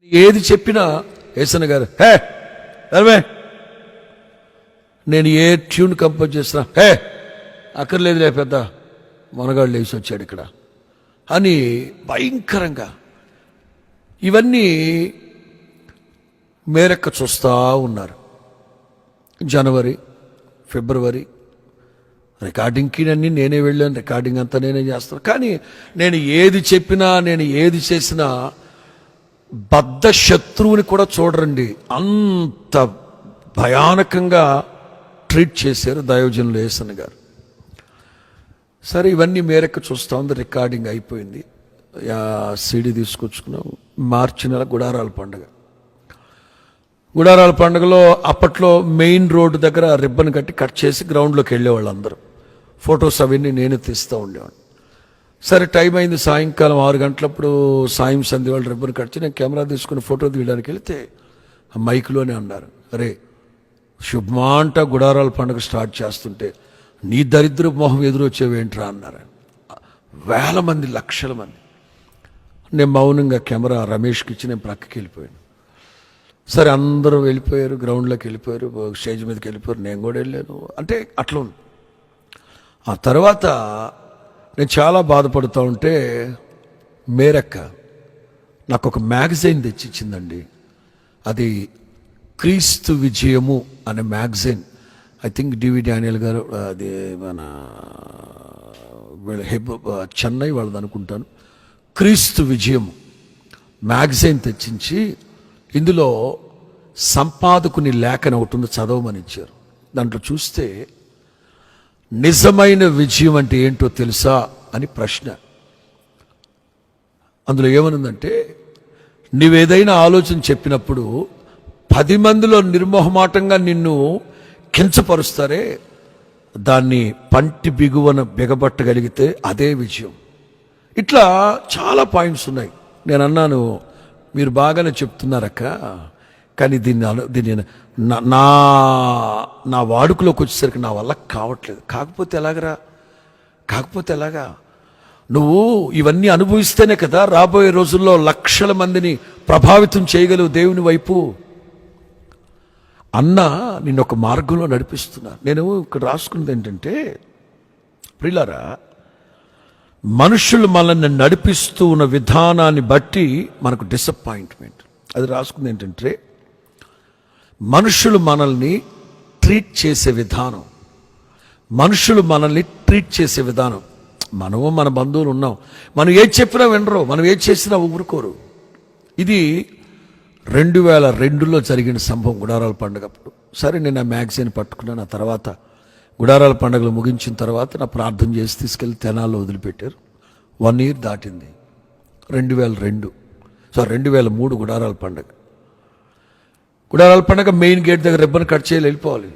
ఏది చెప్పినా యేసన్న గారు హే అరవే, నేను ఏ ట్యూన్ కంపోజ్ చేస్తున్నా హే అక్కర్లేదులే పెద్ద మనగాళ్ళు లేచి వచ్చాడు ఇక్కడ అని భయంకరంగా ఇవన్నీ మేరెక్క చూస్తూ ఉన్నారు. జనవరి, ఫిబ్రవరి రికార్డింగ్కి అన్నీ నేనే వెళ్ళాను, రికార్డింగ్ అంతా నేనే చేస్తాను. కానీ నేను ఏది చెప్పినా, నేను ఏది చేసినా బద్ధ శత్రువుని కూడా చూడరండి, అంత భయానకంగా ట్రీట్ చేశారు దైవజనులు యేసన్న గారు. సరే ఇవన్నీ మేరెక్క చూస్తూ ఉంది. రికార్డింగ్ అయిపోయింది, సీడీ తీసుకొచ్చుకున్నాం. మార్చి నెల గుడారాల పండుగ. గుడారాల పండుగలో అప్పట్లో మెయిన్ రోడ్డు దగ్గర రిబ్బన్ కట్ చేసి గ్రౌండ్లోకి వెళ్ళేవాళ్ళు అందరూ. ఫొటోస్ అవన్నీ నేను తీస్తూ ఉండేవాడిని. సరే టైం అయింది, సాయంకాలం 6 గంటలప్పుడు సాయం సంధ్య వాళ్ళు రిబ్బన్ కట్ చేసి నేను కెమెరా తీసుకుని ఫోటో తీయడానికి వెళితే ఆ మైక్లోనే అన్నారు, అరే శుభమాంట గుడారాల పండుగ స్టార్ట్ చేస్తుంటే నీ దరిద్ర మొహం ఎదురొచ్చేవేంట్రా అన్నారు. వేల మంది, లక్షల మంది. నేను మౌనంగా కెమెరా రమేష్కి ఇచ్చి నేను ప్రక్కకి వెళ్ళిపోయాను. సరే అందరూ వెళ్ళిపోయారు, గ్రౌండ్లోకి వెళ్ళిపోయారు, స్టేజ్ మీదకి వెళ్ళిపోయారు, నేను కూడా వెళ్ళాను. అంటే అట్లా ఉంది. ఆ తర్వాత నేను చాలా బాధపడుతూ ఉంటే మేరెక్క నాకు ఒక మ్యాగజైన్ తెచ్చిచ్చిందండి. అది క్రీస్తు విజయము అనే magazine. I think DV Daniel గారు, అది మన చెన్నై వాళ్ళది అనుకుంటాను. క్రీస్తు విజయము మ్యాగజైన్ తెచ్చించి ఇందులో సంపాదకుని లేఖన ఒకటి ఉంది, చదవమని ఇచ్చారు. దాంట్లో చూస్తే నిజమైన విజయం అంటే ఏంటో తెలుసా అని ప్రశ్న. అందులో ఏమనుందంటే, నీవేదైనా ఆలోచన చెప్పినప్పుడు 10 మందిలో నిర్మోహమాటంగా నిన్ను కించపరుస్తారే, దాన్ని పంటి బిగువన బిగబట్టగలిగితే అదే విజయం. ఇట్లా చాలా పాయింట్స్ ఉన్నాయి. నేను అన్నాను, మీరు బాగానే చెప్తున్నారక్క, కానీ దీన్ని నా వాడుకలోకి వచ్చేసరికి నా వల్ల కావట్లేదు. కాకపోతే ఎలాగా? నువ్వు ఇవన్నీ అనుభవిస్తేనే కదా రాబోయే రోజుల్లో లక్షల మందిని ప్రభావితం చేయగలవు దేవుని వైపు అన్న నిన్ను ఒక మార్గంలో నడిపిస్తున్నా. నేను ఇక్కడ రాసుకున్నది ఏంటంటే, ప్రియులారా, మనుషులు మనల్ని నడిపిస్తూ ఉన్న విధానాన్ని బట్టి మనకు డిసప్పాయింట్మెంట్. అది రాసుకుంది ఏంటంటే, మనుషులు మనల్ని ట్రీట్ చేసే విధానం, మనుషులు మనల్ని ట్రీట్ చేసే విధానం. మనము మన బంధువులు ఉన్నాం, మనం ఏది చెప్పినా వినరు, మనం ఏది చేసినా ఊరుకోరు. ఇది 2002లో జరిగిన సంభవం గుడారాల పండుగప్పుడు. సరే నేను ఆ మ్యాగజైన్ పట్టుకున్నాను. ఆ తర్వాత గుడారాల పండుగలు ముగించిన తర్వాత నా ప్రార్థన చేసి తీసుకెళ్ళి తెనాల్లో వదిలిపెట్టారు. 1 year దాటింది. 2003 గుడారాల పండుగ. గుడారాల పండుగ మెయిన్ గేట్ దగ్గర రిబ్బన్ కట్ చేయాలి, వెళ్ళిపోవాలి.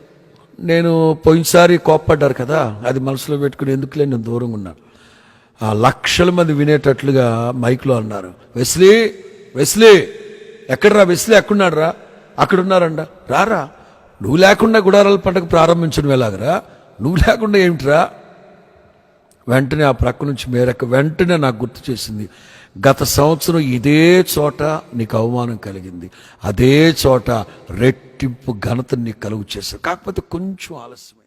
నేను పోయినసారి కోప్పడ్డారు కదా, అది మనసులో పెట్టుకుని ఎందుకులే నేను దూరంగా ఉన్నాను. ఆ లక్షల మంది వినేటట్లుగా మైక్లో అన్నారు, వెస్లీ ఎక్కడరా, వెస్లీ ఎక్కడున్నాడు రా, అక్కడున్నారంట, రారా, నువ్వు లేకుండా గుడారాల పండుగ ప్రారంభించడం ఎలాగరా, నువ్వు లేకుండా ఏమిట్రా. వెంటనే ఆ ప్రక్క నుంచి మేరెక్క వెంటనే నాకు గుర్తు చేసింది, గత సంవత్సరం ఇదే చోట నీకు అవమానం కలిగింది, అదే చోట రెట్టింపు ఘనత నీకు కలుగు చేశారు, కాకపోతే కొంచెం ఆలస్యం.